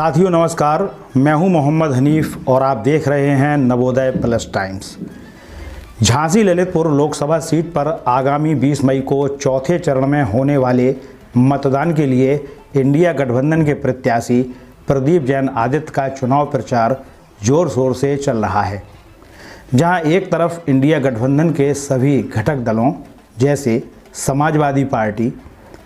साथियों नमस्कार, मैं हूं मोहम्मद हनीफ और आप देख रहे हैं Navodaya plus times. Jhansi Lalitpur Lok Sabha seat पर आगामी 20 मई को चौथे चरण में होने वाले मतदान के लिए इंडिया गठबंधन के प्रत्याशी प्रदीप जैन आदित्य का चुनाव प्रचार जोर शोर से चल रहा है। जहां एक तरफ इंडिया गठबंधन के सभी घटक दलों जैसे समाजवादी पार्टी,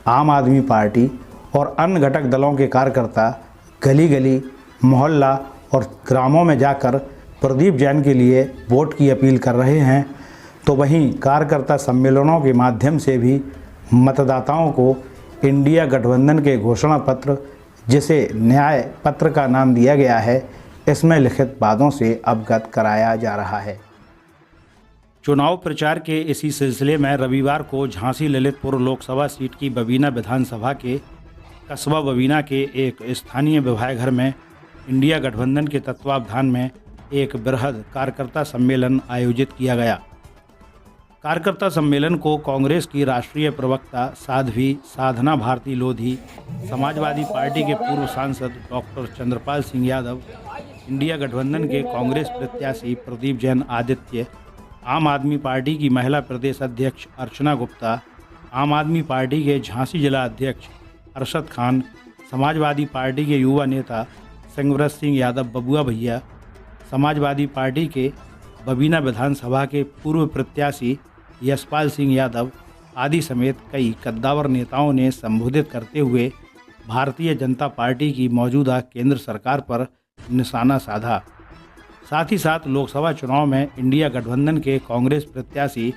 आम आदमी पार्टी और अन्य घटक दलों के कार्यकर्ता गली गली, मोहल्ला और ग्रामों में जाकर प्रदीप जैन के लिए वोट की अपील कर रहे हैं, तो वहीं कार्यकर्ता सम्मेलनों के माध्यम से भी मतदाताओं को इंडिया गठबंधन के घोषणा पत्र, जिसे न्याय पत्र का नाम दिया गया है, इसमें लिखित बातों से अवगत कराया जा रहा है। चुनाव प्रचार के इसी सिलसिले में रविवार को झांसी ललितपुर लोकसभा सीट की बबीना विधानसभा के कस्बा बबीना के एक स्थानीय विधायक घर में इंडिया गठबंधन के तत्वावधान में एक बृहद कार्यकर्ता सम्मेलन आयोजित किया गया। कार्यकर्ता सम्मेलन को कांग्रेस की राष्ट्रीय प्रवक्ता साध्वी साधना भारती लोधी, समाजवादी पार्टी के पूर्व सांसद डॉक्टर चंद्रपाल सिंह यादव, इंडिया गठबंधन के कांग्रेस प्रत्याशी प्रदीप जैन आदित्य, आम आदमी पार्टी की महिला प्रदेश अध्यक्ष अर्चना गुप्ता, आम आदमी पार्टी के झांसी जिला अध्यक्ष अरशद खान, समाजवादी पार्टी के युवा नेता सिंहव्रत सिंह यादव बबुआ भैया, समाजवादी पार्टी के बबीना विधानसभा के पूर्व प्रत्याशी यशपाल सिंह यादव आदि समेत कई कद्दावर नेताओं ने संबोधित करते हुए भारतीय जनता पार्टी की मौजूदा केंद्र सरकार पर निशाना साधा। साथ ही साथ लोकसभा चुनाव में इंडिया गठबंधन के कांग्रेस प्रत्याशी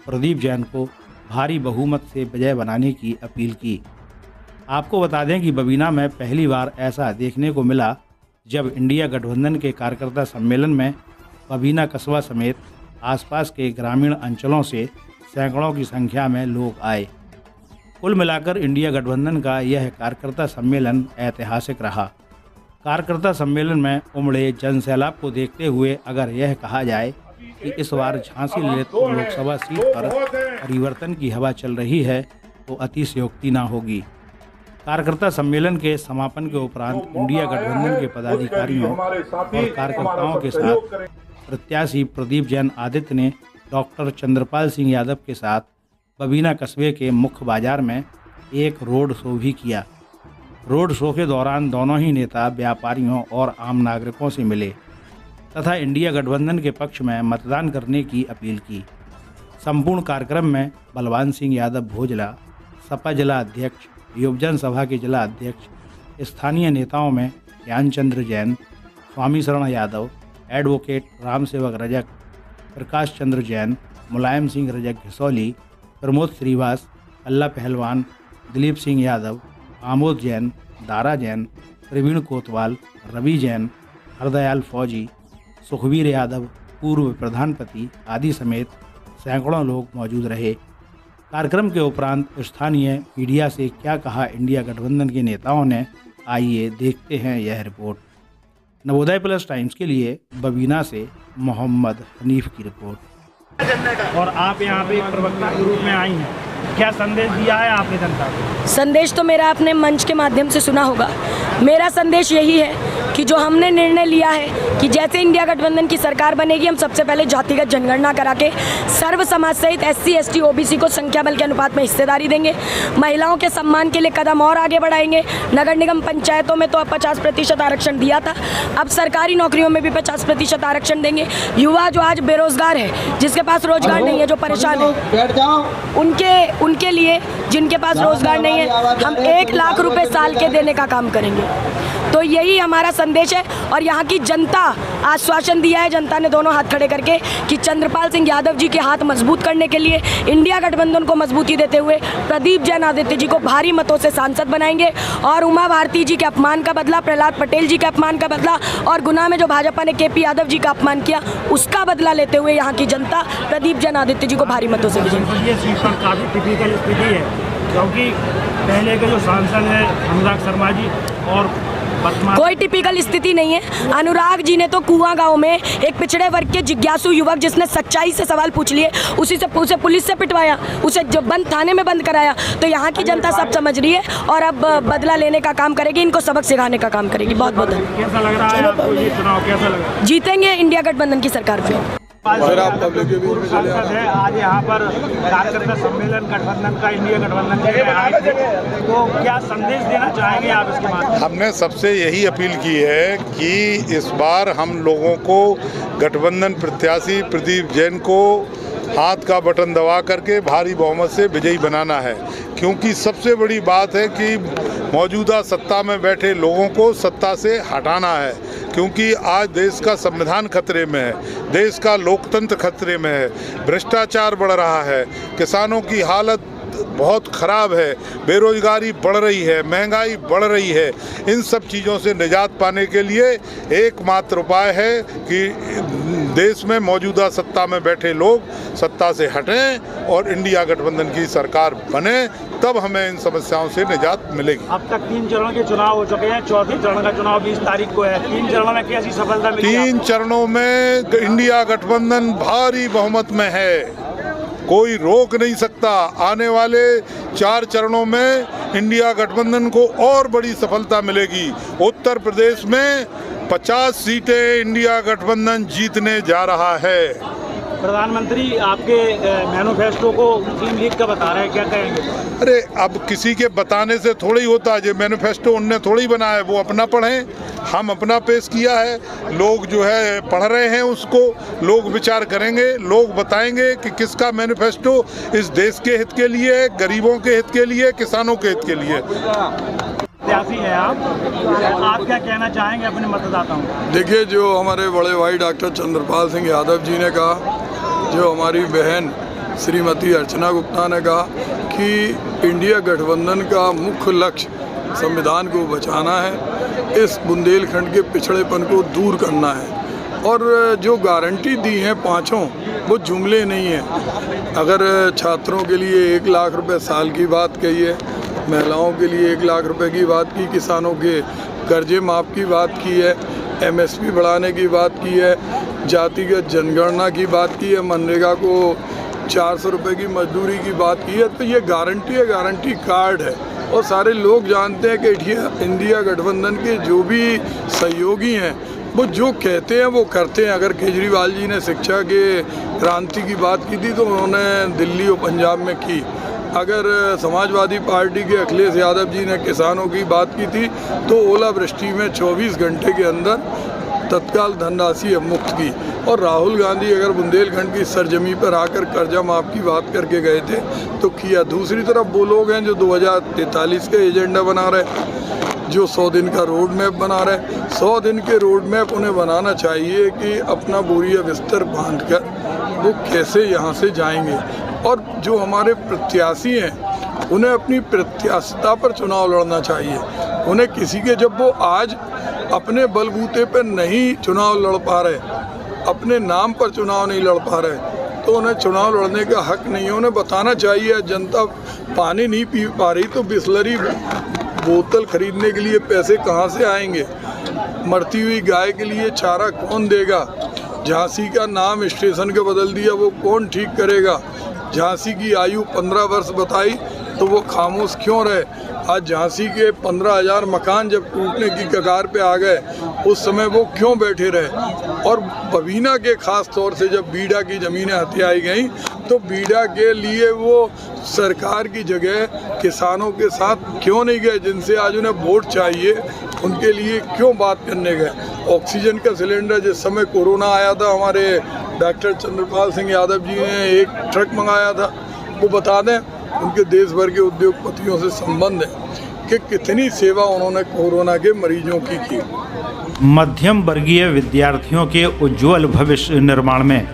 प्रदीप जैन को भारी बहुमत से विजय बनाने की अपील की। आपको बता दें कि बबीना में पहली बार ऐसा देखने को मिला जब इंडिया गठबंधन के कार्यकर्ता सम्मेलन में बबीना कस्बा समेत आसपास के ग्रामीण अंचलों से सैकड़ों की संख्या में लोग आए। कुल मिलाकर इंडिया गठबंधन का यह कार्यकर्ता सम्मेलन ऐतिहासिक रहा। कार्यकर्ता सम्मेलन में उमड़े जनसैलाब को देखते हुए अगर यह कहा जाए कि इस बार झांसी ललितपुर लोकसभा सीट पर परिवर्तन की हवा चल रही है तो अतिशयोक्ति न होगी। कार्यकर्ता सम्मेलन के समापन के उपरांत इंडिया गठबंधन के पदाधिकारियों और कार्यकर्ताओं के साथ प्रत्याशी प्रदीप जैन आदित्य ने डॉक्टर चंद्रपाल सिंह यादव के साथ बबीना कस्बे के मुख्य बाजार में एक रोड शो भी किया। रोड शो के दौरान दोनों ही नेता व्यापारियों और आम नागरिकों से मिले तथा इंडिया गठबंधन के पक्ष में मतदान करने की अपील की। संपूर्ण कार्यक्रम में बलवान सिंह यादव भोजला, सपा जिला अध्यक्ष, युवजन सभा के जिला अध्यक्ष, स्थानीय नेताओं में ज्ञानचंद्र जैन, स्वामी शरण यादव, एडवोकेट राम सेवक रजक, प्रकाश चंद्र जैन, मुलायम सिंह रजक घिसौली, प्रमोद श्रीवास, अल्लाह पहलवान, दिलीप सिंह यादव, आमोद जैन, दारा जैन, प्रवीण कोतवाल, रवि जैन, हरदयाल फौजी, सुखबीर यादव, पूर्व प्रधानपति आदि समेत सैकड़ों लोग मौजूद रहे। कार्यक्रम के उपरांत स्थानीय मीडिया से क्या कहा इंडिया गठबंधन के नेताओं ने, आइए देखते हैं यह रिपोर्ट। नवोदय प्लस टाइम्स के लिए बबीना से मोहम्मद हनीफ की रिपोर्ट। और आप यहाँ पे एक प्रवक्ता के रूप में आई हैं, क्या संदेश दिया है आपने जनता को? संदेश तो मेरा आपने मंच के माध्यम से सुना होगा। मेरा संदेश यही है कि जो हमने निर्णय लिया है कि जैसे इंडिया गठबंधन की सरकार बनेगी, हम सबसे पहले जातिगत जनगणना करा के सर्व समाज सहित SC, ST, OBC को संख्या बल के अनुपात में हिस्सेदारी देंगे। महिलाओं के सम्मान के लिए कदम और आगे बढ़ाएंगे। नगर निगम पंचायतों में तो अब 50% आरक्षण दिया था, अब सरकारी नौकरियों में भी 50% आरक्षण देंगे। युवा जो आज बेरोजगार है, जिसके पास रोजगार नहीं है, जो परेशान है, उनके लिए जिनके पास रोजगार नहीं है, हम 1 लाख रुपए साल के देने का काम करेंगे। तो यही हमारा संदेश है। और यहाँ की जनता आश्वासन दिया है, जनता ने दोनों हाथ खड़े करके, कि चंद्रपाल सिंह यादव जी के हाथ मजबूत करने के लिए इंडिया गठबंधन को मजबूती देते हुए प्रदीप जैन आदित्य जी को भारी मतों से सांसद बनाएंगे और उमा भारती जी के अपमान का बदला, प्रहलाद पटेल जी के अपमान का बदला और गुना में जो भाजपा ने KP यादव जी का अपमान किया उसका बदला लेते हुए यहाँ की जनता प्रदीप जैन आदित्य जी को भारी मतों से विजयी। ये सीट पर काफ़ी टिपिकल स्थिति है, क्योंकि पहले के जो सांसद हैं अनुराग शर्मा जी और कोई टिपिकल स्थिति नहीं है। अनुराग जी ने तो कुआं गांव में एक पिछड़े वर्ग के जिज्ञासु युवक जिसने सच्चाई से सवाल पूछ लिए उसे पुलिस से पिटवाया, उसे बंद थाने में बंद कराया। तो यहाँ की जनता सब समझ रही है और अब बदला लेने का काम करेगी, इनको सबक सिखाने का काम करेगी। बहुत बहुत कैसा लग रहा है आपको ये चुनाव, कैसा लग रहा है? जीतेंगे, इंडिया गठबंधन की सरकार बनेगी। सांसद है, आज यहाँ पर कार्यकर्ता सम्मेलन गठबंधन का, इंडिया गठबंधन के आए थे, तो क्या संदेश देना चाहेंगे आप इसके माध्यम? हमने सबसे यही अपील की है कि इस बार हम लोगों को गठबंधन प्रत्याशी प्रदीप जैन को हाथ का बटन दबा करके भारी बहुमत से विजयी बनाना है, क्योंकि सबसे बड़ी बात है कि मौजूदा सत्ता में बैठे लोगों को सत्ता से हटाना है, क्योंकि आज देश का संविधान खतरे में है, देश का लोकतंत्र खतरे में है, भ्रष्टाचार बढ़ रहा है, किसानों की हालत बहुत ख़राब है, बेरोजगारी बढ़ रही है, महंगाई बढ़ रही है। इन सब चीज़ों से निजात पाने के लिए एकमात्र उपाय है कि देश में मौजूदा सत्ता में बैठे लोग सत्ता से हटें और इंडिया गठबंधन की सरकार बने, तब हमें इन समस्याओं से निजात मिलेगी। अब तक 3 चरणों के चुनाव हो चुके हैं, चौथे चरण का चुनाव 20 तारीख को है। 3 चरणों में कैसी सफलता मिली? 3 चरणों में इंडिया गठबंधन भारी बहुमत में है, कोई रोक नहीं सकता। आने वाले 4 चरणों में इंडिया गठबंधन को और बड़ी सफलता मिलेगी। उत्तर प्रदेश में 50 सीटें इंडिया गठबंधन जीतने जा रहा है। प्रधानमंत्री आपके मैनिफेस्टो को मुस्लिम लीग का बता रहे हैं, क्या कहेंगे? अरे अब किसी के बताने से थोड़ी होता है, जो मैनिफेस्टो उनने थोड़ी बनाया है, वो अपना पढ़ें, हम अपना पेश किया है। लोग जो है पढ़ रहे हैं उसको, लोग विचार करेंगे, लोग बताएंगे कि किसका मैनिफेस्टो इस देश के हित के लिए है, गरीबों के हित के लिए, किसानों के हित के लिए। प्रत्याशी हैं आप क्या कहना चाहेंगे अपने मतदाताओं को? देखिए, जो हमारे बड़े भाई डॉक्टर चंद्रपाल सिंह यादव जी ने कहा, जो हमारी बहन श्रीमती अर्चना गुप्ता ने कहा कि इंडिया गठबंधन का मुख्य लक्ष्य संविधान को बचाना है, इस बुंदेलखंड के पिछड़ेपन को दूर करना है, और जो गारंटी दी है पांचों वो जुमले नहीं हैं। अगर छात्रों के लिए 1 लाख रुपए साल की बात कही है, महिलाओं के लिए 1 लाख रुपए की बात की, किसानों के कर्जे माफ़ की बात की है, MSP बढ़ाने की बात की है, जातिगत जनगणना की बात की है, मनरेगा को 400 रुपये की मजदूरी की बात की है। तो ये गारंटी है, गारंटी कार्ड है, और सारे लोग जानते हैं कि इंडिया गठबंधन के जो भी सहयोगी हैं वो जो कहते हैं वो करते हैं। अगर केजरीवाल जी ने शिक्षा के क्रांति की बात की थी तो उन्होंने दिल्ली और पंजाब में की। अगर समाजवादी पार्टी के अखिलेश यादव जी ने किसानों की बात की थी तो ओलावृष्टि में 24 घंटे के अंदर तत्काल धनराशि मुक्त की। और राहुल गांधी अगर बुंदेलखंड की सरजमी पर आकर कर्जा माफ़ की बात करके गए थे तो किया। दूसरी तरफ वो लोग हैं जो 2043 का एजेंडा बना रहे, जो 100 दिन का रोड मैप बना रहे। 100 दिन के रोड मैप उन्हें बनाना चाहिए कि अपना बोरिया बिस्तर बांधकर वो कैसे यहाँ से जाएंगे। और जो हमारे प्रत्याशी हैं उन्हें अपनी प्रत्याशिता पर चुनाव लड़ना चाहिए। उन्हें किसी के, जब वो आज अपने बलबूते पर नहीं चुनाव लड़ पा रहे, अपने नाम पर चुनाव नहीं लड़ पा रहे, तो उन्हें चुनाव लड़ने का हक नहीं है। उन्हें बताना चाहिए, जनता पानी नहीं पी पा रही तो बिस्लरी बोतल खरीदने के लिए पैसे कहाँ से आएंगे? मरती हुई गाय के लिए चारा कौन देगा? झांसी का नाम स्टेशन का बदल दिया, वो कौन ठीक करेगा? झांसी की आयु 15 वर्ष बताई तो वो खामोश क्यों रहे? आज झांसी के 15,000 मकान जब टूटने की कगार पे आ गए उस समय वो क्यों बैठे रहे? और बबीना के खास तौर से जब बीडा की ज़मीनें हथियाई गई तो बीडा के लिए वो सरकार की जगह किसानों के साथ क्यों नहीं गए? जिनसे आज उन्हें वोट चाहिए उनके लिए क्यों बात करने गए? ऑक्सीजन का सिलेंडर जिस समय कोरोना आया था, हमारे डॉक्टर चंद्रपाल सिंह यादव जी ने 1 ट्रक मंगाया था। वो बता दें, उनके देश भर के उद्योगपतियों से संबंध है कि कितनी सेवा उन्होंने कोरोना के मरीजों की। मध्यम वर्गीय विद्यार्थियों के उज्जवल भविष्य निर्माण में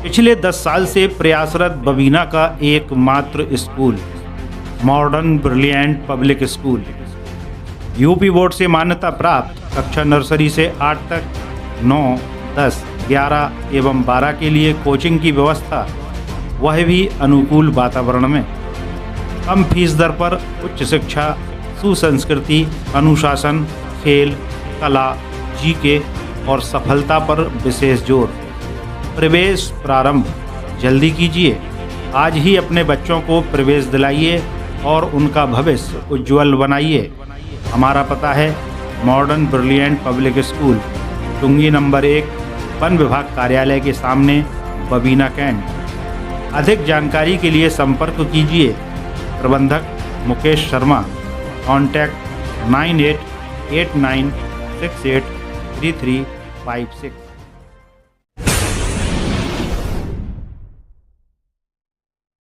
पिछले 10 साल से प्रयासरत बबीना का एकमात्र school modern brilliant public school, UP board से मान्यता प्राप्त कक्षा नर्सरी से 8 तक, 9, 10, 11 एवं 12 के लिए कोचिंग की व्यवस्था, वह भी अनुकूल वातावरण में। कम फीस दर पर उच्च शिक्षा, सुसंस्कृति, अनुशासन, खेल, कला, जीके और सफलता पर विशेष जोर। प्रवेश प्रारंभ जल्दी कीजिए। आज ही अपने बच्चों को प्रवेश दिलाइए और उनका भविष्य उज्जवल बनाइए। हमारा पता है modern brilliant public school, Tungi number 1, वन विभाग कार्यालय के सामने, बबीना कैंट। अधिक जानकारी के लिए संपर्क कीजिए प्रबंधक मुकेश शर्मा। कॉन्टैक्ट 9889683356।